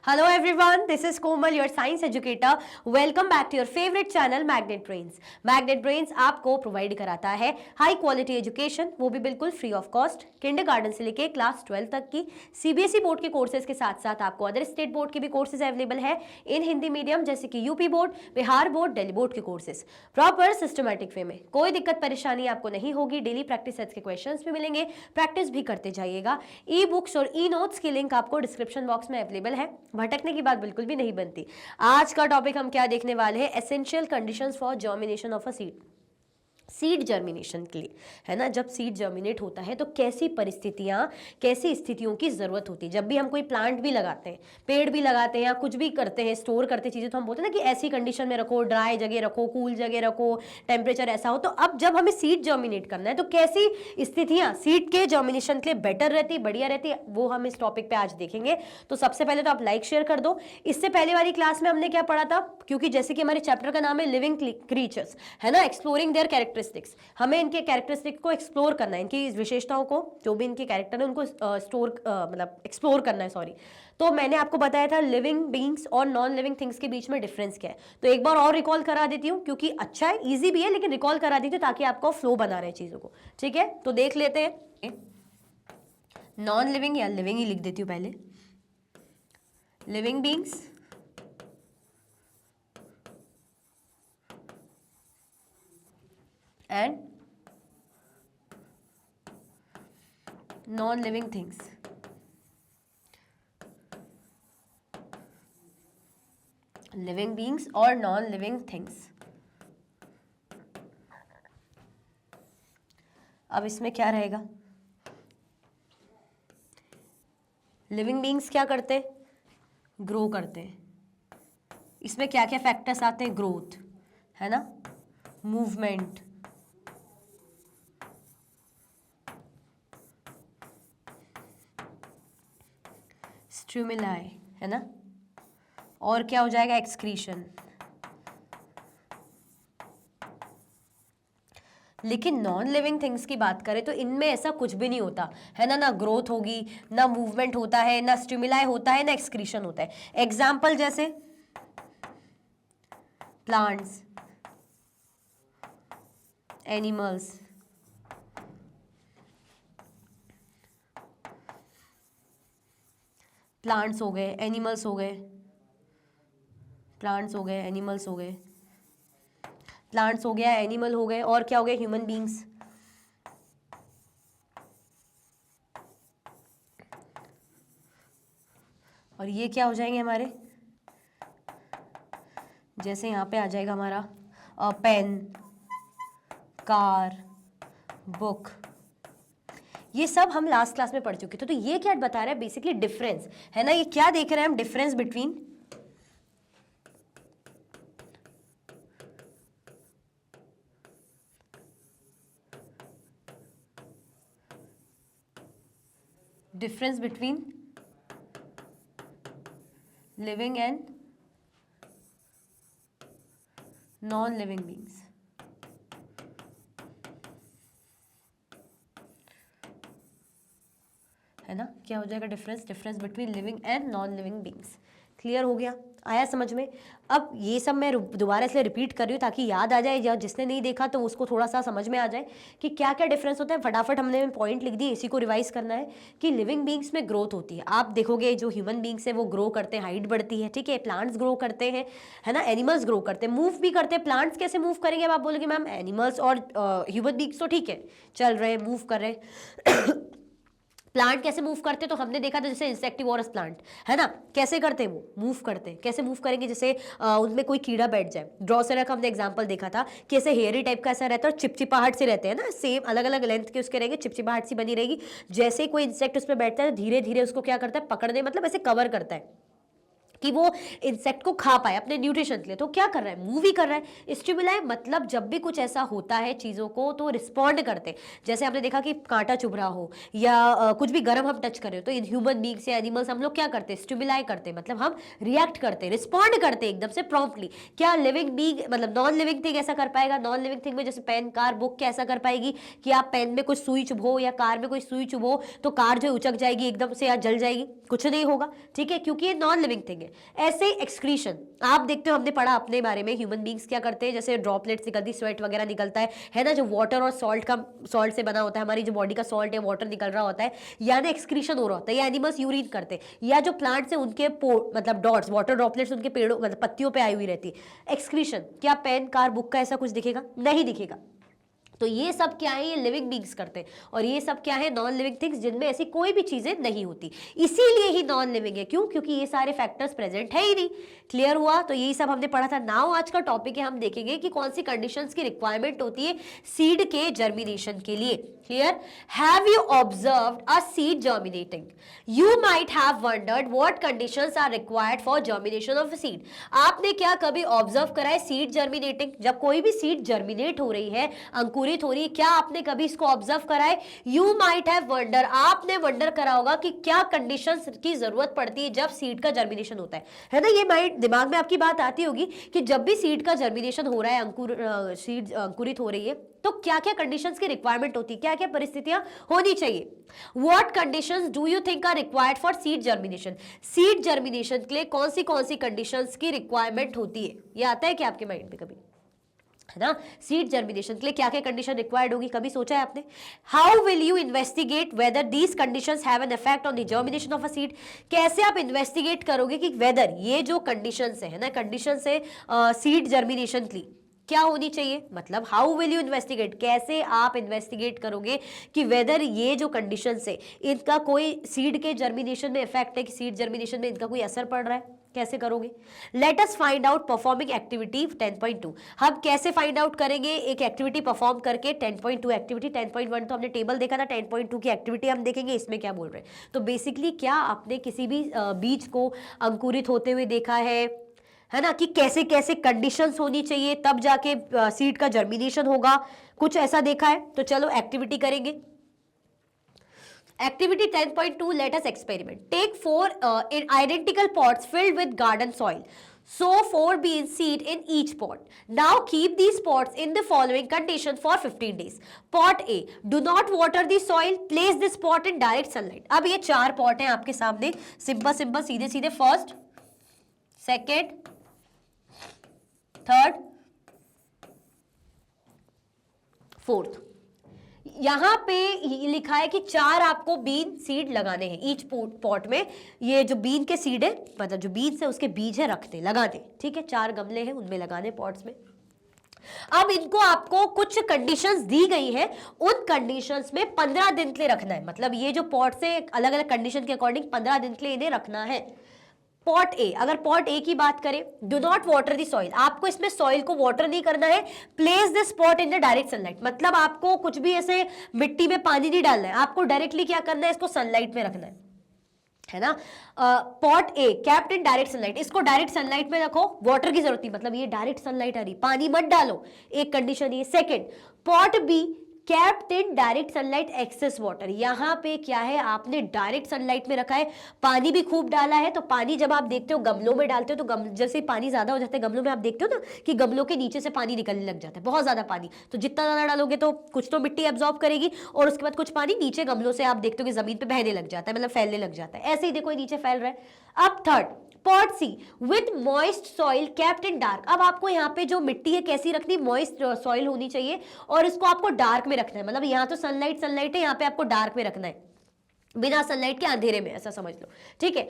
Hello everyone, this is Komal, your science educator. Welcome back to your favorite channel Magnet Brains. Magnet Brains आपको provide कराता है high quality education, वो भी बिल्कुल free of cost, kindergarten से लेके class 12 तक की सीबीएसई बोर्ड के कोर्सेज के साथ साथ आपको अदर स्टेट बोर्ड के भी कोर्सेज अवेलेबल है इन हिंदी मीडियम, जैसे कि UP board, Bihar board, Delhi board के कोर्सेज प्रॉपर सिस्टमेटिक वे में। कोई दिक्कत परेशानी आपको नहीं होगी। डेली प्रैक्टिस सेट्स के क्वेश्चंस भी मिलेंगे, प्रैक्टिस भी करते जाइएगा। ई बुक्स और ई नोट्स की लिंक आपको डिस्क्रिप्शन बॉक्स में अवेलेबल है, भटकने की बात बिल्कुल भी नहीं बनती। आज का टॉपिक हम क्या देखने वाले हैं? Essential conditions for germination of a seed. Seed germination के लिए, है ना, जब सीड जर्मिनेट होता है तो कैसी परिस्थितियां, कैसी स्थितियों की जरूरत होती है। जब भी हम कोई प्लांट भी लगाते हैं, पेड़ भी लगाते हैं या कुछ भी करते हैं, स्टोर करते चीजें, तो हम बोलते हैं ना कि ऐसी कंडीशन में रखो, ड्राई जगह रखो, कूल जगह रखो, टेम्परेचर ऐसा हो। तो अब जब हमें सीड जर्मिनेट करना है तो कैसी स्थितियां सीड के जर्मिनेशन के लिए बेटर रहती, बढ़िया रहती, वो हम इस टॉपिक पे आज देखेंगे। तो सबसे पहले तो आप लाइक शेयर कर दो। इससे पहले वाली क्लास में हमने क्या पढ़ा था, क्योंकि जैसे कि हमारे चैप्टर का नाम है लिविंग क्रीचर्स, है ना, एक्सप्लोरिंग देयर कैरेक्टरिस्टिक्स, हमें इनके कैरेक्टरिस्टिक्स को एक्सप्लोर करना है, इनकी विशेषताओं को, जो भी इनके कैरेक्टर है उनको मतलब एक्सप्लोर करना है, सॉरी। तो मैंने आपको बताया था लिविंग बीइंग्स और नॉन लिविंग थिंग्स के बीच में डिफरेंस क्या है। तो एक बार और रिकॉल करा देती हूँ, क्योंकि अच्छा है, इजी भी है, लेकिन रिकॉल करा देती हूँ ताकि आपको फ्लो बना रहे चीजों को। ठीक है, तो देख लेते हैं। नॉन लिविंग या लिविंग ही लिख देती हूँ पहले। Living beings and non-living things. Living beings और non-living things. अब इसमें क्या रहेगा? लिविंग बीइंग्स क्या करते हैं? ग्रो करते हैं। इसमें क्या क्या फैक्टर्स आते हैं? ग्रोथ, है ना, मूवमेंट, स्टिमुलाई, है ना, और क्या हो जाएगा? एक्सक्रीशन। लेकिन नॉन लिविंग थिंग्स की बात करें तो इनमें ऐसा कुछ भी नहीं होता, है ना, ना ग्रोथ होगी, ना मूवमेंट होता है, ना स्टिमुलाई होता है, ना एक्सक्रीशन होता है। एग्जाम्पल जैसे प्लांट्स, एनिमल्स, प्लांट्स हो गए, एनिमल्स हो गए, प्लांट्स हो गए, एनिमल्स हो गए, प्लांट्स हो गया, एनिमल हो गए, और क्या हो गए? Human beings. और ये क्या हो जाएंगे हमारे? जैसे यहाँ पे आ जाएगा हमारा पेन, कार, बुक, ये सब हम लास्ट क्लास में पढ़ चुके थे। तो ये क्या बता रहा है? बेसिकली डिफरेंस, है ना। ये क्या देख रहे हैं हम? Difference between living and non living beings. है ना, क्या हो जाएगा? Difference between living and non living beings. Clear हो गया? आया समझ में? अब ये सब मैं दोबारा इसलिए रिपीट कर रही हूँ ताकि याद आ जाए, या जिसने नहीं देखा तो उसको थोड़ा सा समझ में आ जाए कि क्या क्या डिफरेंस होता है। फटाफट हमने पॉइंट लिख दिए, इसी को रिवाइज करना है कि लिविंग बीइंग्स में ग्रोथ होती है। आप देखोगे जो ह्यूमन बीइंग्स है वो ग्रो करते हैं, हाइट बढ़ती है, ठीक है। प्लांट्स ग्रो करते हैं, है ना, एनिमल्स ग्रो करते हैं, मूव भी करते हैं। प्लांट्स कैसे मूव करेंगे? अब आप बोलोगे मैम एनिमल्स और ह्यूमन बीइंग्स तो ठीक है, चल रहे, मूव कर रहे प्लांट कैसे मूव करते? तो हमने देखा था जैसे इंसेक्टिवोरस प्लांट, है ना, कैसे करते हैं? वो मूव करते हैं। कैसे मूव करेंगे? जैसे उनमें कोई कीड़ा बैठ जाए। ड्रॉसेरा का हमने एग्जांपल देखा था कि ऐसे हेयरी टाइप का ऐसा रहता है और चिपचिपाहट से रहते हैं ना, सेम अलग अलग लेंथ के उसके रहेंगे, चिपचिपाहट सी बनी रहेगी। जैसे कोई इंसेक्ट उस पर बैठता है धीरे धीरे उसको क्या करता है? पकड़ने, मतलब ऐसे कवर करता है, कि वो इंसेक्ट को खा पाए अपने न्यूट्रिशन के लिए। तो क्या कर रहा है, मूव ही कर रहा है। स्टिमुलाई मतलब जब भी कुछ ऐसा होता है चीज़ों को तो रिस्पॉन्ड करते, जैसे आपने देखा कि कांटा चुभ रहा हो या कुछ भी गर्म हम टच कर रहे हो, तो इन ह्यूमन बींग्स या एनिमल्स हम लोग क्या करते हैं, स्टिमुलाई करते, मतलब हम रिएक्ट करते, रिस्पॉन्ड करते एकदम से प्रॉम्प्टली। क्या लिविंग बींग मतलब नॉन लिविंग थिंग ऐसा कर पाएगा? नॉन लिविंग थिंग में जैसे पेन, कार, बुक क्या ऐसा कर पाएगी कि आप पेन में कुछ सुई चुभो या कार में कोई सुई चुभो तो कार जो उचक जाएगी एकदम से या जल जाएगी? कुछ नहीं होगा, ठीक है, क्योंकि ये नॉन लिविंग थिंग है। ऐसे एक्सक्रीशन आप देखते हो, हमने पढ़ा अपने बारे में, ह्यूमन बींग्स क्या करते हैं, जैसे ड्रॉपलेट्स निकलती, स्वेट वगैरह निकलता है ना, जो वाटर और सॉल्ट से बना होता है, हमारी जो बॉडी का सॉल्ट है वाटर निकल रहा होता है, या ना एक्सक्रीशन हो रहा होता है, या एनिमल्स यूरिन करते हैं, या जो प्लांट्स है उनके मतलब डॉट्स, वाटर ड्रॉपलेट्स उनके पेड़ों मतलब पत्तियों पे आई हुई रहती है। एक्सक्रीशन क्या पेन, कार, बुक का ऐसा कुछ दिखेगा? नहीं दिखेगा। तो ये सब क्या है, ये लिविंग बींग्स करते हैं, और ये सब क्या है, नॉन लिविंग थिंग्स, जिनमें ऐसी कोई भी चीजें नहीं होती, इसीलिए ही नॉन लिविंग है। क्यों? क्योंकि ये सारे फैक्टर्स प्रेजेंट है ही नहीं। क्लियर हुआ? तो यही सब हमने पढ़ा था। नाउ आज का टॉपिक है, हम देखेंगे कि कौन सी कंडीशंस की रिक्वायरमेंट होती है सीड के जर्मिनेशन के लिए। Clear? Have you observed a seed germinating? You might have wondered what conditions are required for germination of a seed. आपने क्या कभी ऑब्जर्व करा है सीड जर्मिनेटिंग? जब कोई भी सीड जर्मिनेट हो रही है, अंकुरित हो रही है, क्या आपने कभी इसको ऑब्जर्व करा है? यू माइट हैव वंडर, आपने वंडर करा होगा कि क्या कंडीशंस की जरूरत पड़ती है जब सीड का जर्मिनेशन होता है ना? ये माइंड दिमाग में आपकी बात आती होगी कि जब भी सीड का जर्मिनेशन हो रहा है, सीड अंकुरित हो रही है, तो क्या क्या कंडीशंस की रिक्वायरमेंट होती है, क्या क्या परिस्थितियां होनी चाहिए? What conditions do you think are required for seed germination? Seed germination के लिए कौन सी कंडीशंस की रिक्वायरमेंट होती है? ये आता है क्या आपके माइंड में कभी, है ना? सीड जर्मिनेशन के लिए क्या क्या कंडीशन रिक्वायर्ड होगी, कभी सोचा है आपने? How will you investigate whether these conditions have an effect on the germination of a seed? कैसे आप इन्वेस्टिगेट करोगे कि वेदर ये जो कंडीशंस है ना, कंडीशंस है सीड जर्मिनेशन की क्या होनी चाहिए? मतलब हाउ विल यू इन्वेस्टिगेट, कैसे आप इन्वेस्टिगेट करोगे कि वेदर ये जो कंडीशंस है इनका कोई सीड के जर्मिनेशन में इफेक्ट है, कि सीड जर्मिनेशन में इनका कोई असर पड़ रहा है? कैसे करोगे? Let us find out performing activity 10.2। हम कैसे फाइंड आउट करेंगे एक एक्टिविटी परफॉर्म करके? 10.2 एक्टिविटी, 10.1 तो हमने टेबल देखा था, 10.2 की एक्टिविटी हम देखेंगे इसमें क्या बोल रहे हैं। तो बेसिकली क्या आपने किसी भी बीज को अंकुरित होते हुए देखा है ना, कि कैसे कैसे कंडीशंस होनी चाहिए तब जाके सीड का जर्मिनेशन होगा, कुछ ऐसा देखा है? तो चलो एक्टिविटी करेंगे। Activity 10.2, let us experiment. Take 4 in identical pots filled with garden soil. Sow 4 bean seed in each pot. Now keep these pots in the following condition for 15 days. Pot A, do not water the soil. Place this pot in direct sunlight. अब ये 4 pot हैं आपके सामने, simple simple सीधे सीधे, first, second, third, fourth. यहां पे लिखा है कि 4 आपको बीन सीड लगाने हैं ईच पॉट में। ये जो बीन के सीड है, मतलब जो बीन्स है उसके बीज है, रखते लगाते, ठीक है। 4 गमले हैं उनमें लगाने पॉट्स में। अब इनको आपको कुछ कंडीशंस दी गई है, उन कंडीशंस में 15 दिन के लिए रखना है। मतलब ये जो पॉट्स है अलग अलग कंडीशन के अकॉर्डिंग 15 दिन के लिए इन्हें रखना है। पॉट ए, अगर पॉट ए की बात करें, do not water the soil, आपको इसमें सॉइल को वाटर नहीं करना है। Place this pot in the direct sunlight, मतलब आपको कुछ भी ऐसे मिट्टी में पानी नहीं डालना है, आपको डायरेक्टली क्या करना है, इसको सनलाइट में रखना है ना। Pot A kept in direct sunlight, इसको डायरेक्ट सनलाइट में रखो, वाटर की जरूरत नहीं, मतलब ये डायरेक्ट सनलाइट आ रही, पानी मत डालो, एक कंडीशन ये। Second, pot be kept in direct sunlight access water, यहां पे क्या है, आपने डायरेक्ट सनलाइट में रखा है, पानी भी खूब डाला है। तो पानी जब आप देखते हो गमलों में डालते हो तो जैसे पानी ज्यादा हो जाता है गमलों में, आप देखते हो ना कि गमलों के नीचे से पानी निकलने लग जाता है, बहुत ज्यादा पानी। तो जितना ज्यादा डालोगे तो कुछ तो मिट्टी एब्जॉर्ब करेगी, और उसके बाद कुछ पानी नीचे गमलों से आप देखते हो कि जमीन पे बहने लग जाता है, मतलब फैलने लग जाता है। ऐसे ही देखो नीचे फैल रहा है। अब third, pot C with moist soil kept in dark, अब आपको यहाँ पे जो मिट्टी है कैसी रखनी, मॉइस्ट सॉइल होनी चाहिए, और इसको आपको डार्क में रखना है। मतलब यहाँ तो सनलाइट है, यहाँ पे आपको डार्क में रखना है, बिना सनलाइट के अंधेरे में, ऐसा समझ लो, ठीक है।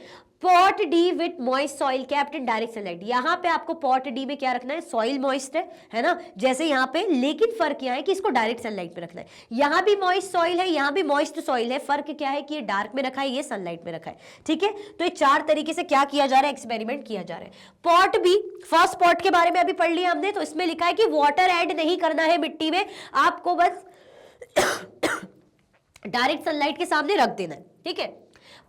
Pot D with moist soil kept in direct sunlight, यहाँ पे आपको पॉट डी में क्या रखना है, सॉइल मॉइस्ट है ना, जैसे यहाँ पे, लेकिन फर्क यहाँ है कि इसको डायरेक्ट सनलाइट पे रखना है। यहाँ भी मॉइस्ट सॉइल है, यहाँ भी मॉइस्ट सॉइल है, फर्क क्या है कि ये डार्क में रखा है, ये सनलाइट में रखा है, ठीक है। तो ये 4 तरीके से क्या किया जा रहा है, एक्सपेरिमेंट किया जा रहा है। पॉट बी, फर्स्ट पॉट के बारे में अभी पढ़ लिया हमने, तो इसमें लिखा है कि वाटर ऐड नहीं करना है मिट्टी में, आपको बस डायरेक्ट सनलाइट के सामने रख देना है, ठीक है।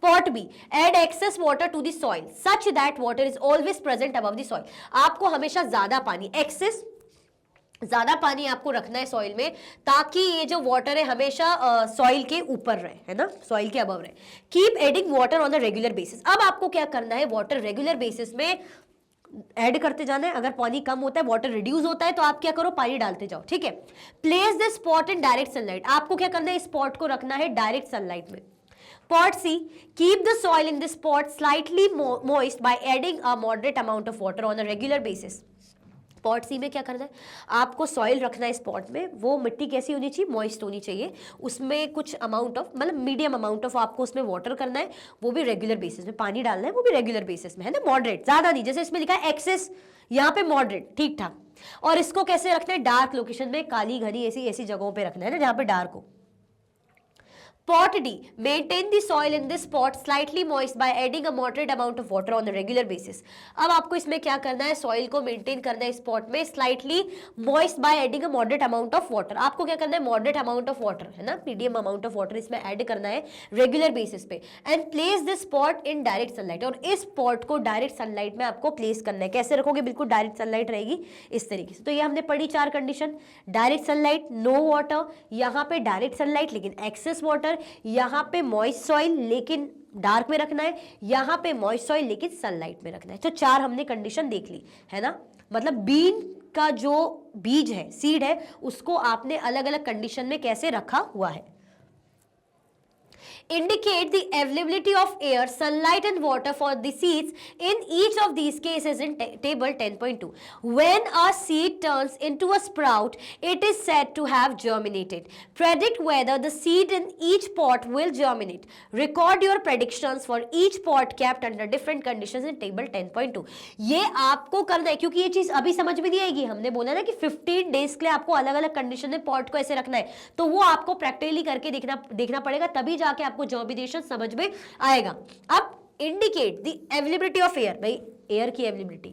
Pot B, add excess water to the soil such that water is always present above the soil. आपको हमेशा ज्यादा पानी, एक्सेस ज्यादा पानी आपको रखना है सॉइल में, ताकि ये जो वाटर है हमेशा सॉइल के ऊपर रहे, है ना, सॉइल के अबव रहे। Keep adding water on the regular basis. अब आपको क्या करना है, वाटर रेगुलर बेसिस में ऐड करते जाना है। अगर पानी कम होता है, वाटर रिड्यूस होता है, तो आप क्या करो, पानी डालते जाओ, ठीक है। Place this spot in direct sunlight. आपको क्या करना है, स्पॉट को रखना है डायरेक्ट सनलाइट में। Part C, keep the soil in this pot slightly moist by adding a moderate amount of water on a regular basis. Pot C में क्या करना है, आपको सॉइल रखना है इस पॉट में। वो मिट्टी कैसी होनी चाहिए, मॉइस्ट होनी चाहिए। उसमें कुछ अमाउंट ऑफ, मतलब मीडियम अमाउंट ऑफ आपको उसमें वाटर करना है, वो भी रेगुलर बेसिस में। पानी डालना है, वो भी रेगुलर बेसिस में, है ना, मॉडरेट, ज्यादा नहीं। जैसे इसमें लिखा है एक्सेस, यहाँ पे मॉडरेट, ठीक ठाक। और इसको कैसे रखना है, डार्क लोकेशन में, काली घनी ऐसी ऐसी जगहों पे रखना है ना जहाँ पे डार्क हो। Pot D, maintain the soil in this pot slightly moist by adding a moderate amount of water on a regular basis. अब आपको इसमें क्या करना है, सॉइल को मेंटेन करना है इस पॉट में slightly moist by adding a moderate amount of water. आपको क्या करना है, moderate amount of water, है ना, medium amount of water इसमें ऐड करना है रेगुलर बेसिस पे। And place this pot in direct sunlight. और इस पॉट को डायरेक्ट सनलाइट में आपको प्लेस करना है। कैसे रखोगे, बिल्कुल डायरेक्ट सनलाइट रहेगी इस तरीके से। तो ये हमने पढ़ी 4 condition, direct sunlight, no water, यहाँ पे डायरेक्ट सनलाइट लेकिन एक्सेस वाटर, यहां पे मॉइस्ट सॉइल लेकिन डार्क में रखना है, यहां पे मॉइस्ट सॉइल लेकिन सनलाइट में रखना है। तो 4 हमने कंडीशन देख ली, है ना। मतलब बीन का जो बीज है, सीड है, उसको आपने अलग अलग कंडीशन में कैसे रखा हुआ है। Indicate the availability of air, sunlight and water for the seeds in each of these cases in table 10.2. When a seed turns into a sprout, it is said to have germinated. Predict whether the seed in each pot will germinate. Record your predictions for each pot kept under different conditions in table 10.2. ये आपको करना है, क्योंकि ये चीज अभी समझ में नहीं आएगी। हमने बोला ना कि 15 डेज के लिए आपको अलग अलग कंडीशन में पॉट को ऐसे रखना है, तो वो आपको प्रैक्टिकली करके देखना पड़ेगा, तभी जाके आपको जर्मिनेशन समझ में आएगा। अब indicate the availability of air, भाई एयर की अवेलेबिलिटी,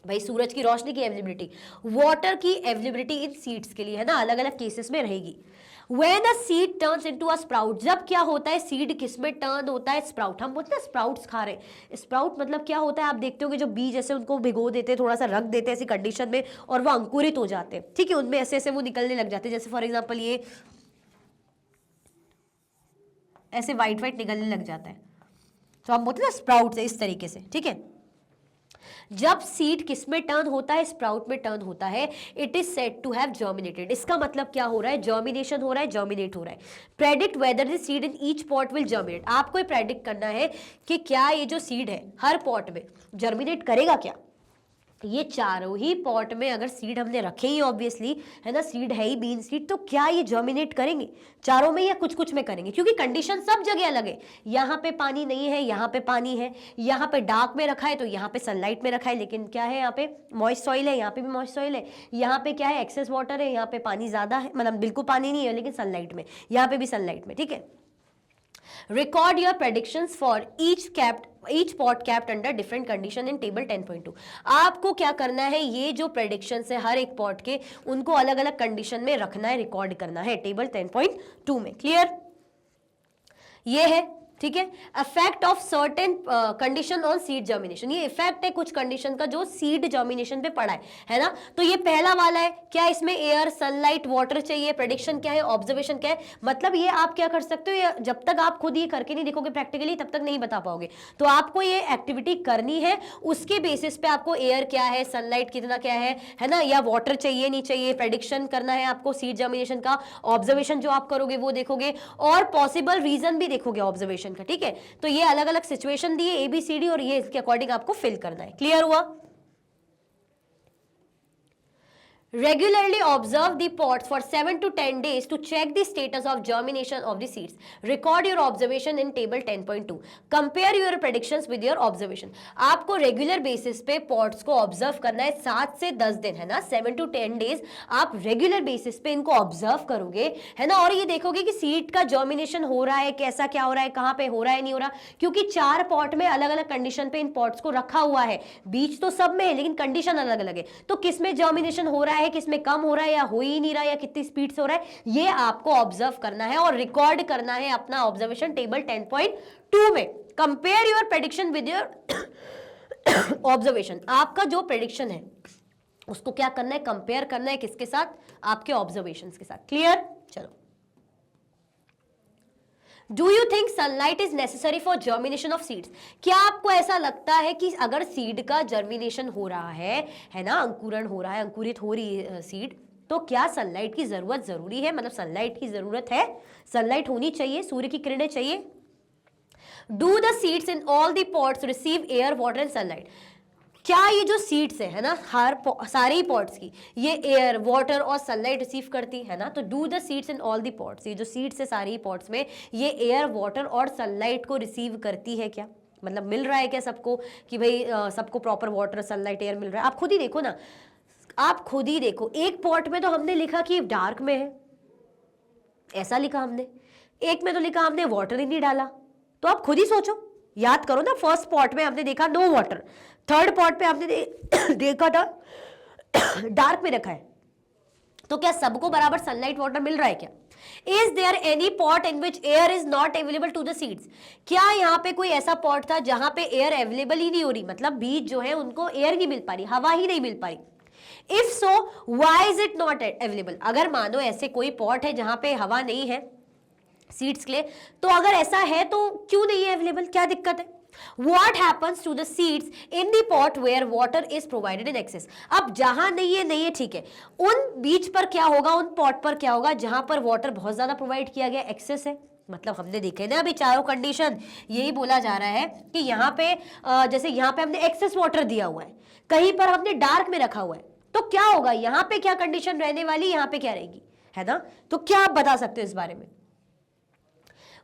भाई सूरज की रोशनी की अवेलेबिलिटी, वाटर की अवेलेबिलिटी इन सीड्स के लिए, है ना, अलग अलग केसेस में रहेगी। When a seed turns into a sprout, जब क्या होता है, सीड किसमें टर्न होता है, स्प्राउट। हम बोलते हैं स्प्राउट्स खा रहे हैं। स्प्राउट मतलब क्या होता है, आप देखते हो कि जो बीज ऐसे उनको भिगो देते हैं, थोड़ा सा रख देते हैं ऐसी कंडीशन में, और वो अंकुरित हो जाते हैं, ठीक है, उनमें ऐसे ऐसे वो निकलने लग जाते हैं। जैसे फॉर एग्जाम्पल ये ऐसे वाइट वाइट निकलने लग जाता है, तो हम बोलते हैं स्प्राउट है, इस तरीके से, ठीक है। जब सीड किस में टर्न होता है, स्प्राउट में टर्न होता है, it is said to have germinated. इसका मतलब क्या हो रहा है, जर्मिनेशन हो रहा है, जर्मिनेट हो रहा है। Predict whether the seed in each pot will germinate. आपको ये प्रेडिक्ट करना है कि क्या ये जो सीड है हर पॉट में जर्मिनेट करेगा क्या। ये चारों ही पॉट में अगर सीड हमने रखे ही ऑब्वियसली, है ना, सीड है ही बीन सीड, तो क्या ये जर्मिनेट करेंगे चारों में या कुछ कुछ में करेंगे, क्योंकि कंडीशन सब जगह अलग है। यहाँ पे पानी नहीं है, यहाँ पे पानी है, यहाँ पे डार्क में रखा है तो यहाँ पे सनलाइट में रखा है, लेकिन क्या है, यहाँ पे मॉइस्ट सॉइल है, यहाँ पे भी मॉइस्ट सॉइल है, यहाँ पे क्या है, एक्सेस वाटर है, यहाँ पे पानी ज्यादा है, मतलब बिल्कुल पानी नहीं है लेकिन सनलाइट में, यहाँ पे भी सनलाइट में, ठीक है। Record your predictions for each pot kept under different condition in table 10.2. आपको क्या करना है, ये जो predictions है हर एक pot के, उनको अलग अलग कंडीशन में रखना है, रिकॉर्ड करना है टेबल 10.2 में। क्लियर, ये है, ठीक है। Effect of certain condition on seed germination, ये इफेक्ट है कुछ कंडीशन का जो सीड जर्मिनेशन पे पड़ा है ना। तो ये पहला वाला है, क्या इसमें एयर, सनलाइट, वाटर चाहिए, प्रेडिक्शन क्या है, ऑब्जर्वेशन क्या है। मतलब ये आप क्या कर सकते हो, जब तक आप खुद ये करके नहीं देखोगे प्रैक्टिकली, तब तक नहीं बता पाओगे। तो आपको ये एक्टिविटी करनी है, उसके बेसिस पे आपको एयर क्या है, सनलाइट कितना क्या है ना, या वाटर चाहिए नहीं चाहिए, प्रेडिक्शन करना है आपको सीड जर्मिनेशन का। ऑब्जर्वेशन जो आप करोगे वो देखोगे, और पॉसिबल रीजन भी देखोगे ऑब्जर्वेशन का, ठीक है। तो ये अलग अलग सिचुएशन दिए ABCD, और ये इसके अकॉर्डिंग आपको फिल करना है। क्लियर हुआ। Regularly observe the pots for 7 to 10 days to check the status of germination of the seeds. Record your observation in table 10.2. Compare your predictions with your observation. आपको regular basis पे pots को observe करना है 7 से 10 दिन, है ना, 7 to 10 days आप रेगुलर बेसिस पे इनको ऑब्जर्व करोगे, है ना, और ये देखोगे कि सीड का जर्मिनेशन हो रहा है, कैसा क्या हो रहा है, कहाँ पे हो रहा है, नहीं हो रहा, क्योंकि 4 पॉट में अलग अलग कंडीशन पे इन पॉट्स को रखा हुआ है। बीज तो सब में है लेकिन कंडीशन अलग अलग है, तो किस में जर्मिनेशन हो रहा है, है, किसमें कम हो रहा है या हो ही नहीं रहा है या कितनी स्पीड से हो रहा है, ये आपको ऑब्जर्व करना है और रिकॉर्ड करना है अपना ऑब्जर्वेशन टेबल 10.2 में। Compare your prediction with your observation. आपका जो प्रेडिक्शन है उसको क्या करना है, कंपेयर करना है किसके साथ, आपके ऑब्जर्वेशंस के साथ। क्लियर? चलो, do you think sunlight is necessary for germination of seeds? क्या आपको ऐसा लगता है कि अगर सीड का जर्मिनेशन हो रहा है ना, अंकुरण हो रहा है, अंकुरित हो रही है सीड, तो क्या सनलाइट की जरूरत जरूरी है, मतलब सनलाइट की जरूरत है, सनलाइट होनी चाहिए, सूर्य की किरणें चाहिए? Do the seeds in all the pots receive air, water and sunlight? क्या ये जो सीड्स है ना, हर सारे ही पॉट्स की, ये एयर, वाटर और सनलाइट रिसीव करती है ना? तो do the seeds in all the pots, ये जो सीड्स है सारे ही पॉट्स में, ये एयर, वाटर और सनलाइट को रिसीव करती है क्या? मतलब मिल रहा है क्या सबको, कि भाई सबको प्रॉपर वाटर, सनलाइट, एयर मिल रहा है? आप खुद ही देखो ना, आप खुद ही देखो, एक पॉट में तो हमने लिखा कि डार्क में है, ऐसा लिखा हमने, एक में तो लिखा हमने वाटर ही नहीं डाला। तो आप खुद ही सोचो, याद करो ना, फर्स्ट पॉट में हमने देखा नो वाटर, थर्ड पॉट पे हमने देखा था डार्क में रखा है, तो क्या सबको बराबर सनलाइट, वाटर मिल रहा है क्या? Is there any pot in which air is not available to the seeds? क्या यहाँ पे कोई ऐसा पॉट था जहां पे एयर अवेलेबल ही नहीं हो रही, मतलब बीज जो है उनको एयर नहीं मिल पा रही, हवा ही नहीं मिल पा रही? If so why is it not available? अगर मानो ऐसे कोई पॉट है जहां पे हवा नहीं है सीड्स के लिए, तो अगर ऐसा है तो क्यों नहीं है अवेलेबल, क्या दिक्कत है? What happens to the seeds in the pot where water is provided in excess? अब जहां नहीं है ठीक है, उन बीज पर क्या होगा, उन पॉट पर क्या होगा जहां पर वाटर बहुत ज्यादा प्रोवाइड किया गया, एक्सेस है। मतलब हमने देखे ना अभी चारों कंडीशन, यही बोला जा रहा है कि यहाँ पे जैसे यहाँ पे हमने एक्सेस वाटर दिया हुआ है, कहीं पर हमने डार्क में रखा हुआ है, तो क्या होगा, यहाँ पे क्या कंडीशन रहने वाली, यहाँ पे क्या रहेगी, है ना? तो क्या आप बता सकते हो इस बारे में?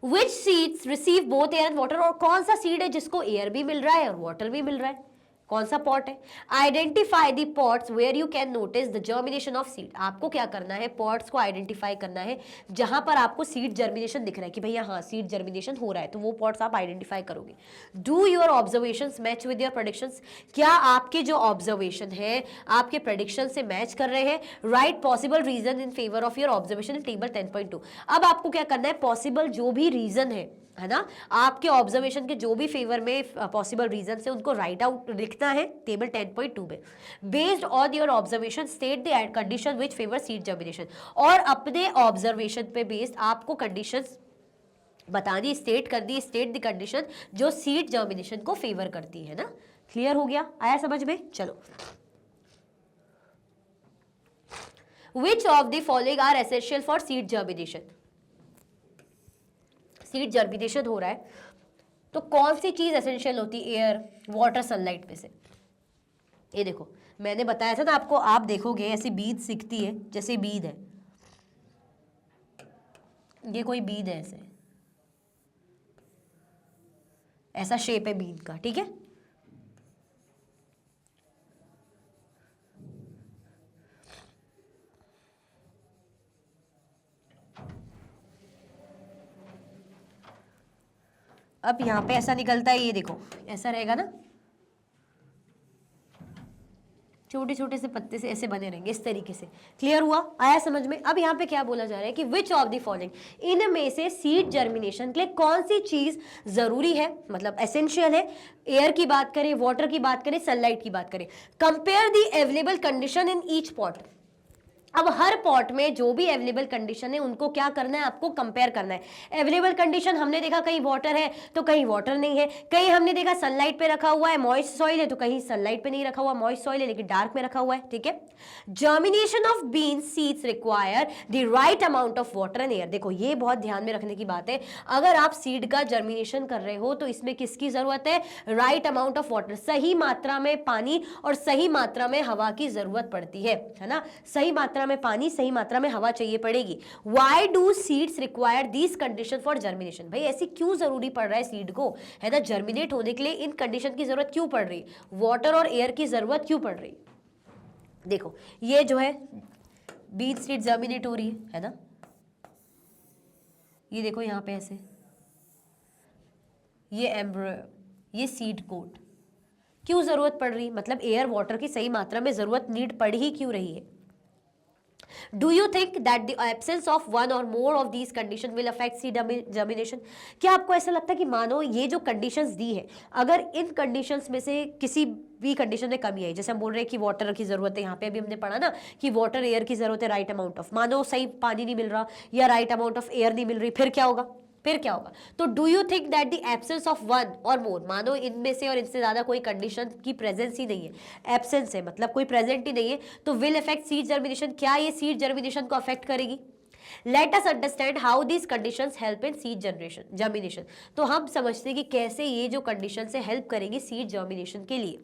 Which seeds receive both air and water? और कौन सा सीड है जिसको एयर भी मिल रहा है और वाटर भी मिल रहा है, कौन सा पॉट है? Identify the pots where you can notice the germination of seed. आपको क्या करना है, पॉट्स को आइडेंटिफाई करना है जहां पर आपको सीड जर्मिनेशन दिख रहा है कि भैया हाँ सीड जर्मिनेशन हो रहा है, तो वो पॉट्स आप आइडेंटिफाई करोगे। Do your observations match with your predictions? क्या आपके जो ऑब्जर्वेशन है आपके प्रेडिक्शन से मैच कर रहे हैं? Write possible reason in favour of your observation in table 10.2। अब आपको क्या करना है, पॉसिबल जो भी रीजन है ना, आपके ऑब्जर्वेशन के जो भी फेवर में पॉसिबल रीजन है उनको राइट आउट लिखना है टेबल 10.2 में। Based on your observation state the condition which favour seed germination. और अपने ऑब्जर्वेशन पे बेस्ड आपको कंडीशंस बता दी, स्टेट कर दी, स्टेट द कंडीशन जो सीड जर्मिनेशन को फेवर करती है ना। क्लियर हो गया, आया समझ में? चलो, which of the following are essential for seed germination? Seed germination हो रहा है तो कौन सी चीज एसेंशियल होती है? एयर, वाटर, सनलाइट में से। ये देखो मैंने बताया था ना आपको, आप देखोगे ऐसी बीज सिकती है, जैसे बीज है, ये कोई बीज है, ऐसा शेप है बीज का, ठीक है? अब यहाँ पे ऐसा निकलता है, ये देखो ऐसा रहेगा ना, छोटे छोटे से पत्ते से ऐसे बने रहेंगे इस तरीके से। क्लियर हुआ, आया समझ में? अब यहाँ पे क्या बोला जा रहा है कि विच ऑफ द फॉलोइंग, इनमें से सीड जर्मिनेशन के लिए कौन सी चीज जरूरी है, मतलब एसेंशियल है? एयर की बात करें, वाटर की बात करें, सनलाइट की बात करें। Compare the available condition in each pot. अब हर पॉट में जो भी अवेलेबल कंडीशन है उनको क्या करना है, आपको कंपेयर करना है। अवेलेबल कंडीशन हमने देखा कहीं वाटर है तो कहीं वाटर नहीं है, कहीं हमने देखा सनलाइट पे रखा हुआ है, मॉइस्ट सॉइल है, तो कहीं सनलाइट पे नहीं रखा हुआ, मॉइस्ट सॉइल है लेकिन डार्क में रखा हुआ है, ठीक है? Germination of bean seeds require the right amount of water and air. देखो ये बहुत ध्यान में रखने की बात है, अगर आप सीड का जर्मिनेशन कर रहे हो तो इसमें किसकी जरूरत है? राइट अमाउंट ऑफ वाटर, सही मात्रा में पानी और सही मात्रा में हवा की जरूरत पड़ती है ना? सही मात्रा में पानी, सही मात्रा में हवा चाहिए पड़ेगी। Why do seeds require these conditions for germination? भाई ऐसी क्यों जरूरी पड़ रहा है सीड को, है ना, जर्मिनेट होने के लिए इन कंडीशन की जरूरत क्यों पड़ रही, वाटर और एयर की जरूरत क्यों पड़ रही? देखो ये जो है बीज सीड जर्मिनेट हो रही है ना, ये देखो यहाँ पे ऐसे, ये एम्ब्रियो, ये सीड कोट, क्यों जरूरत पड़ रही? मतलब एयर वाटर की सही मात्रा में जरूरत नीड पड़ ही क्यों रही है? Do you think that the absence of one or more of these conditions will affect seed germination? क्या आपको ऐसा लगता है कि मानो ये जो कंडीशंस दी है, अगर इन कंडीशंस में से किसी भी कंडीशन में कमी आई, जैसे हम बोल रहे हैं कि वाटर की जरूरत है, यहाँ पे अभी हमने पढ़ा ना कि वाटर एयर की जरूरत है, राइट अमाउंट ऑफ, मानो सही पानी नहीं मिल रहा या राइट अमाउंट ऑफ एयर नहीं मिल रही, फिर क्या होगा? फिर क्या होगा? तो do you think that the absence of one और मोर, मानो इनमें से और इनसे ज्यादा कोई कंडीशन की प्रेजेंस ही नहीं है, एब्सेंस है मतलब कोई प्रेजेंट ही नहीं है, तो विल अफेक्ट सीड जर्मिनेशन, क्या ये सीड जर्मिनेशन को अफेक्ट करेगी? Let us understand how these conditions help in seed generation germination. तो हम समझते हैं कि कैसे ये जो कंडीशन से हेल्प करेंगी सीड जर्मिनेशन के लिए।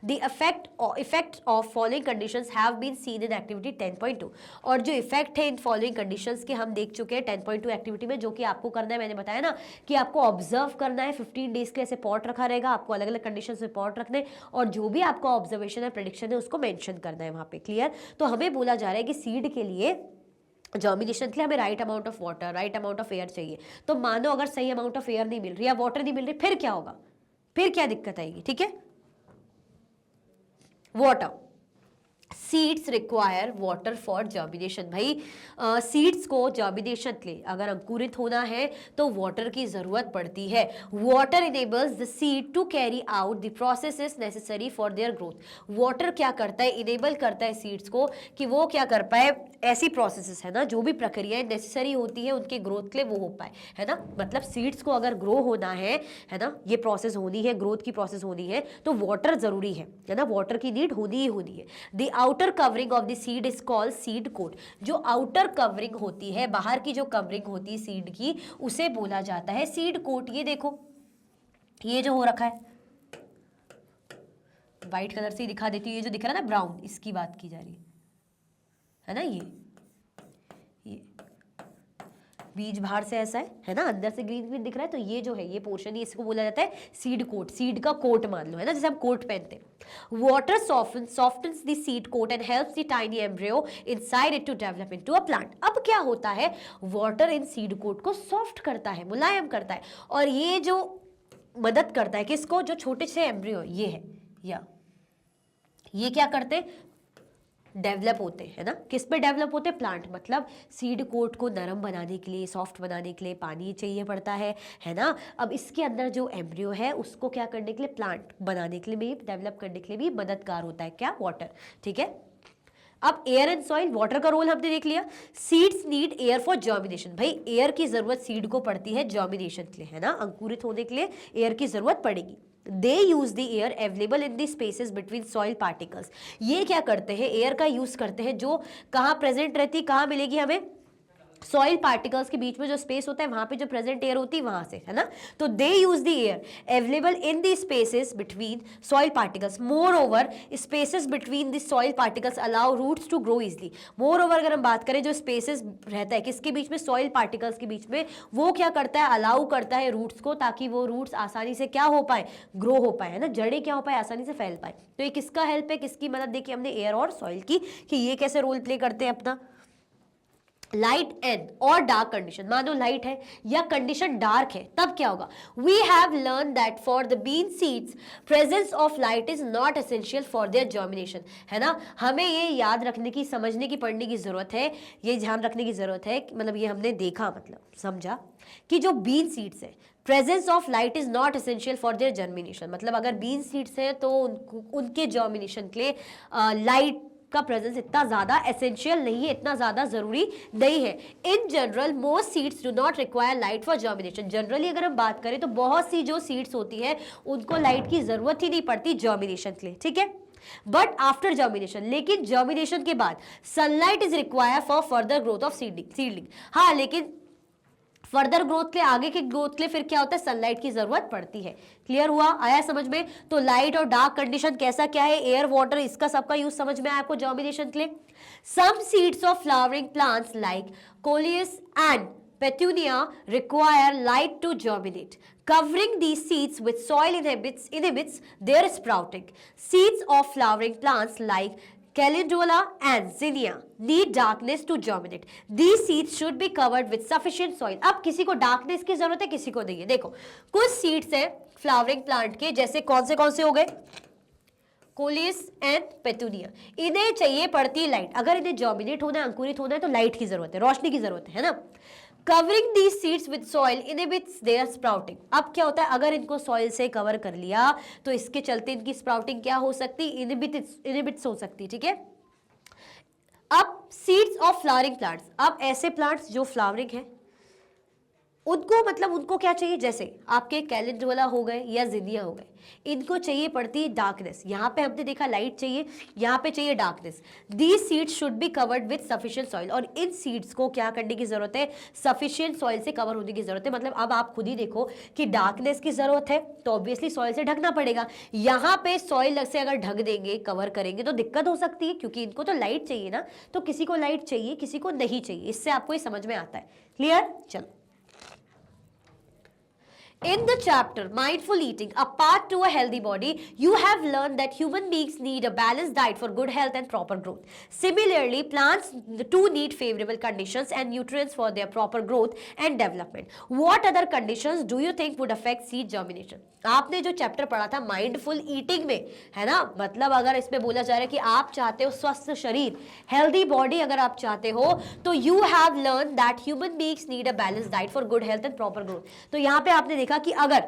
The effect of following conditions have been seen in activity 10.2, और जो इफेक्ट है इन फॉलोइंग कंडीशंस के हम देख चुके हैं 10.2 एक्टिविटी में, जो कि आपको करना है, मैंने बताया ना कि आपको ऑब्जर्व करना है, 15 डेज के ऐसे पॉट रखा रहेगा, आपको अलग अलग कंडीशंस में पॉट रखने, और जो भी आपका ऑब्जर्वेशन है, प्रेडिक्शन है, उसको मेंशन करना है वहाँ पे। क्लियर? तो हमें बोला जा रहा है कि सीड के लिए जर्मिनेशन के लिए हमें right amount of water, right amount of air चाहिए। तो मानो अगर सही अमाउंट ऑफ एयर नहीं मिल रही या वाटर नहीं मिल रही, फिर क्या होगा? फिर क्या दिक्कत आएगी? ठीक है, water, seeds require water for germination. भाई सीड्स को जर्मिनेशन के लिए अगर अंकुरित होना है तो वाटर की जरूरत पड़ती है। Water enables the seed to carry out the processes necessary for their growth. Water क्या करता है? इनेबल करता है सीड्स को कि वो क्या कर पाए, ऐसी प्रोसेसेस है ना, जो भी प्रक्रियाएं नेसेसरी होती है उनके ग्रोथ के लिए वो हो पाए, है ना। मतलब सीड्स को अगर ग्रो होना है ना, ये प्रोसेस होनी है, ग्रोथ की प्रोसेस होनी है, तो वाटर जरूरी है ना, वाटर की नीड होनी ही होनी है। The outer covering of the seed is called seed coat. जो आउटर कवरिंग होती है, बाहर की जो कवरिंग होती है सीड की, उसे बोला जाता है सीड कोट। ये देखो, ये जो हो रखा है व्हाइट कलर से दिखा देती हूँ, ये जो दिख रहा है ना ब्राउन, इसकी बात की जा रही है ना। ये बीज बाहर से ऐसा है ना, अंदर से ग्रीन ग्रीन दिख रहा है, तो ये जो है ये पोर्शन, इसको बोला जाता है सीड कोट। सीड का कोट मान लो, है ना, जैसे हम कोट पहनते हैं। Water softens the seed coat and helps the tiny embryo inside it to develop into a plant। अब क्या होता है, वाटर इन सीड कोट को सॉफ्ट करता है, मुलायम करता है, और ये जो मदद करता है किसको, जो छोटे से एम्ब्रियो ये है, या ये क्या करते हैं, डेवलप होते हैं ना। किस पे डेवलप होते हैं? प्लांट। मतलब सीड कोट को नरम बनाने के लिए, सॉफ्ट बनाने के लिए पानी चाहिए पड़ता है ना। अब इसके अंदर जो एम्ब्रियो है उसको क्या करने के लिए, प्लांट बनाने के लिए भी, डेवलप करने के लिए भी मददगार होता है क्या, वाटर। ठीक है, अब एयर एंड सॉइल, वाटर का रोल हमने देख लिया। Seeds need air for germination. भाई एयर की जरूरत सीड को पड़ती है जर्मिनेशन के लिए, है ना, अंकुरित होने के लिए एयर की जरूरत पड़ेगी। They use the air available in the spaces between soil particles। ये क्या करते हैं, एयर का यूज करते हैं, जो कहाँ प्रेजेंट रहती, कहाँ मिलेगी हमें, सॉइल पार्टिकल्स के बीच में जो स्पेस होता है वहां पे जो प्रेजेंट एयर होती है वहां से, है ना। तो they use the air available in the spaces between soil particles. Moreover spaces between the soil particles allow roots to grow easily. Moreover अगर हम बात करें, जो स्पेसेस रहता है किसके बीच में, सॉइल पार्टिकल्स के बीच में, वो क्या करता है, अलाउ करता है रूट्स को, ताकि वो रूट्स आसानी से क्या हो पाए, ग्रो हो पाए, है ना, जड़ें क्या हो पाए, आसानी से फैल पाए। तो ये किसका हेल्प है, किसकी मदद देखी हमने, एयर और सॉइल की, कि ये कैसे रोल प्ले करते हैं अपना। लाइट एंड और डार्क कंडीशन, मानो लाइट है या कंडीशन डार्क है, तब क्या होगा। We have learn that for the bean seeds presence of light is not essential for their germination, है ना। हमें ये याद रखने की, समझने की, पढ़ने की जरूरत है, ये ध्यान रखने की जरूरत है, मतलब ये हमने देखा, मतलब समझा कि जो बीन सीड्स है, presence of light is not essential for their germination. मतलब अगर बीन सीड्स है तो उनके जर्मिनेशन के लिए लाइट का प्रेजेंस इतना ज्यादा एसेंशियल नहीं है, इतना ज्यादा जरूरी नहीं है। In general most seeds do not require light for germination. Generally अगर हम बात करें तो बहुत सी जो सीड्स होती है उनको लाइट की जरूरत ही नहीं पड़ती जर्मिनेशन के लिए, ठीक है। बट आफ्टर जर्मिनेशन, लेकिन जर्मिनेशन के बाद sunlight is require for further growth of seedling. हाँ, लेकिन फर्दर ग्रोथ के लिए, आगे के ग्रोथ के लिए फिर क्या होता है, सनलाइट की जरूरत पड़ती है। क्लियर हुआ, आया समझ में। तो लाइट और डार्क कंडीशन कैसा क्या है, एयर वाटर, इसका सबका यूज समझ में आया आपको जर्मिनेशन के लिए। Some seeds of flowering plants like coleus and petunia require light to germinate. Covering these seeds with soil inhibits their sprouting. Seeds of flowering plants like Calendula and Zinnia need darkness to germinate. These seeds should be covered with sufficient soil. अब किसी को darkness की जरूरत है, किसी को नहीं है। देखो कुछ seeds है फ्लावरिंग प्लांट के, जैसे कौन से हो गए, कोलियस एंड पेटूनिया, इन्हें चाहिए पड़ती लाइट। अगर इन्हें जर्मिनेट होना है, अंकुरित होना है, तो लाइट की जरूरत है, रोशनी की जरूरत है ना। Covering the seeds with soil inhibits their sprouting. अब क्या होता है, अगर इनको सॉइल से कवर कर लिया तो इसके चलते इनकी स्प्राउटिंग क्या हो सकती, इनहिबिट्स हो सकती, ठीक है। अब सीड्स ऑफ फ्लावरिंग प्लांट्स, अब ऐसे प्लांट्स जो फ्लावरिंग है उनको मतलब उनको क्या चाहिए, जैसे आपके कैलेंडुला हो गए या जिनिया हो गए, इनको चाहिए पड़ती है डार्कनेस। यहाँ पे हमने देखा लाइट चाहिए, यहाँ पे चाहिए darkness. These seeds should be covered with sufficient soil, और इन सीड्स को क्या करने की जरूरत है, सफिशिएंट सॉइल से कवर होने की जरूरत है। मतलब अब आप खुद ही देखो कि डार्कनेस की जरूरत है तो ऑब्वियसली सॉइल से ढकना पड़ेगा। यहाँ पे सॉइल से अगर ढक देंगे, कवर करेंगे तो दिक्कत हो सकती है, क्योंकि इनको तो लाइट चाहिए ना, तो किसी को लाइट चाहिए किसी को नहीं चाहिए। इससे आपको ये समझ में आता है, क्लियर। चलो, in the chapter Mindful Eating, a part to a healthy body, you have learned that human beings need a balanced diet for good health and proper growth. Similarly, plants too need favorable conditions and nutrients for their proper growth and development. What other conditions do you think would affect seed germination? आपने जो chapter पढ़ा था mindful eating में, है ना, मतलब अगर इसमें बोला जा रहा है कि आप चाहते हो स्वस्थ शरीर, हेल्दी बॉडी अगर आप चाहते हो, तो you have learn that human beings need a balance diet for good health and proper growth. तो यहाँ पे आपने देखा कि अगर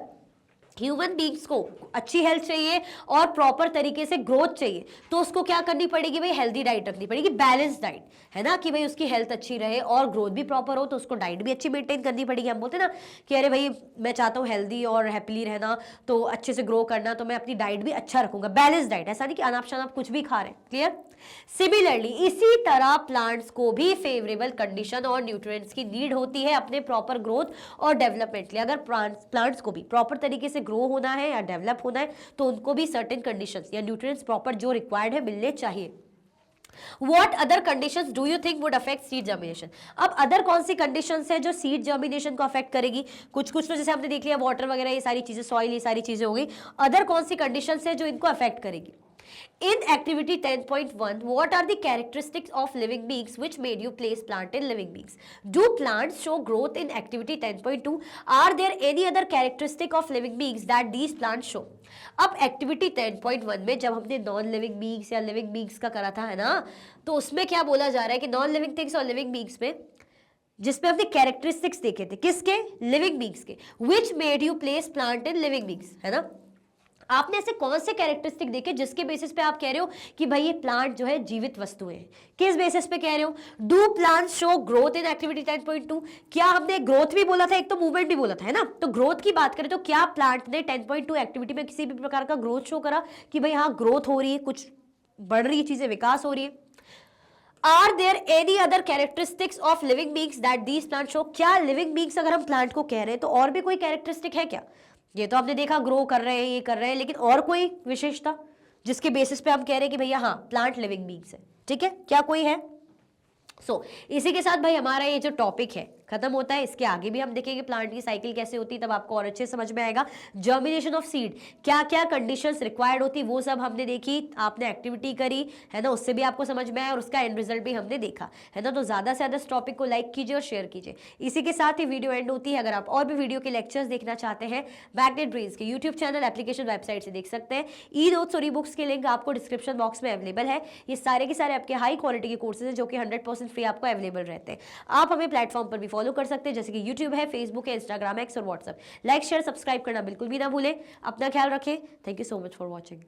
ह्यूमन बीइंग्स को अच्छी हेल्थ चाहिए और प्रॉपर तरीके से ग्रोथ चाहिए, तो उसको क्या करनी पड़ेगी भाई, हेल्दी डाइट रखनी पड़ेगी, बैलेंस डाइट, है ना, कि भाई उसकी हेल्थ अच्छी रहे और ग्रोथ भी प्रॉपर हो, तो उसको डाइट भी अच्छी मेंटेन करनी पड़ेगी। हम बोलते हैं ना कि अरे भाई मैं चाहता हूँ हेल्दी और हैप्पीली रहना, तो अच्छे से ग्रो करना, तो मैं अपनी डाइट भी अच्छा रखूंगा, बैलेंस डाइट, ऐसा नहीं कि अनाप शनाप कुछ भी खा रहे हैं, क्लियर। सिमिलरली इसी तरह प्लांट्स को भी फेवरेबल कंडीशन और न्यूट्रिएंट्स की नीड होती है अपने प्रॉपर ग्रोथ और डेवलपमेंट के लिए। अगर प्लांट्स को भी प्रॉपर तरीके से ग्रो होना है या डेवलप होना है, तो उनको भी सर्टेन कंडीशंस या न्यूट्रिएंट्स प्रॉपर जो रिक्वायर्ड है मिलने चाहिए। What other conditions do you think would affect seed germination? अब अदर कौन सी कंडीशंस है जो सीड जर्मिनेशन को अफेक्ट करेगी? कुछ कुछ तो जैसे हमने देख लिया, वाटर वगैरह ये सारी चीजें, सॉइल ये सारी चीजें हो गई। अदर कौन सी कंडीशंस है जो इनको अफेक्ट करेगी? In activity 10.1, what are the characteristics of living beings which made you place plant in living beings? Do plants show growth in activity 10.2? Are there any other characteristic of living beings that these plants show? अब activity 10.1 में जब हमने non living beings या living beings का करा था, है ना, तो उसमें क्या बोला जा रहा है कि नॉन लिविंग थिंग्स और लिविंग बीइंग्स में जिसमें हमने कैरेक्टरिस्टिक्स देखे थे, किसके, लिविंग बीइंग्स के, which made you place plant in living beings, है ना। आपने ऐसे कौन से कैरेक्टरिस्टिक देखे जिसके बेसिस पे आप कह रहे हो कि भाई ये प्लांट जो है जीवित वस्तुएं हैं? किस बेसिस पे कह रहे हो? Do plants show growth in activity 10.2? क्या हमने ग्रोथ भी बोला था, एक तो मूवमेंट भी बोला था, है ना। तो ग्रोथ की बात करें तो क्या प्लांट ने 10.2 एक्टिविटी में किसी भी प्रकार का ग्रोथ शो करा कि भाई हाँ ग्रोथ हो रही है, कुछ बढ़ रही है चीजें, विकास हो रही है? Are there any other characteristics of living beings that these plants show? क्या लिविंग बीइंग्स अगर हम प्लांट को कह रहे हैं तो और भी कोई कैरेक्टरिस्टिक है क्या? ये तो आपने देखा ग्रो कर रहे हैं, ये कर रहे हैं, लेकिन और कोई विशेषता जिसके बेसिस पे हम कह रहे हैं कि भैया हाँ प्लांट लिविंग बीइंग्स है, ठीक है, क्या कोई है? इसी के साथ भाई हमारा ये जो टॉपिक है खत्म होता है। इसके आगे भी हम देखेंगे प्लांट की साइकिल कैसे होती है, तब आपको और अच्छे समझ में आएगा। जर्मिनेशन ऑफ सीड, क्या क्या कंडीशंस रिक्वायर्ड होती, वो सब हमने देखी, आपने एक्टिविटी करी, है ना, उससे भी आपको समझ में आया और उसका एंड रिजल्ट भी हमने देखा, है ना। तो ज्यादा से ज्यादा इस टॉपिक को लाइक कीजिए और शेयर कीजिए। इसी के साथ ही वीडियो एंड होती है। अगर आप और भी वीडियो के लेक्चर्स देखना चाहते हैं, मैग्नेट ब्रेन्स के यूट्यूब चैनल, एप्लीकेशन, वेबसाइट से देख सकते हैं। ई नोट्स और ई बुक्स के लिंक आपको डिस्क्रिप्शन बॉक्स में अवेलेबल है। ये सारे के सारे आपके हाई क्वालिटी के कोर्सेज हैं जो कि 100% फ्री आपको अवेलेबल रहते हैं। आप हमें प्लेटफॉर्म पर भी फॉलो कर सकते हैं, जैसे यूट्यूब है, फेसबुक है, इंस्टाग्राम, एक्स और व्हाट्सएप। लाइक शेयर सब्सक्राइब करना बिल्कुल भी ना भूलें। अपना ख्याल रखें। Thank you so much for watching.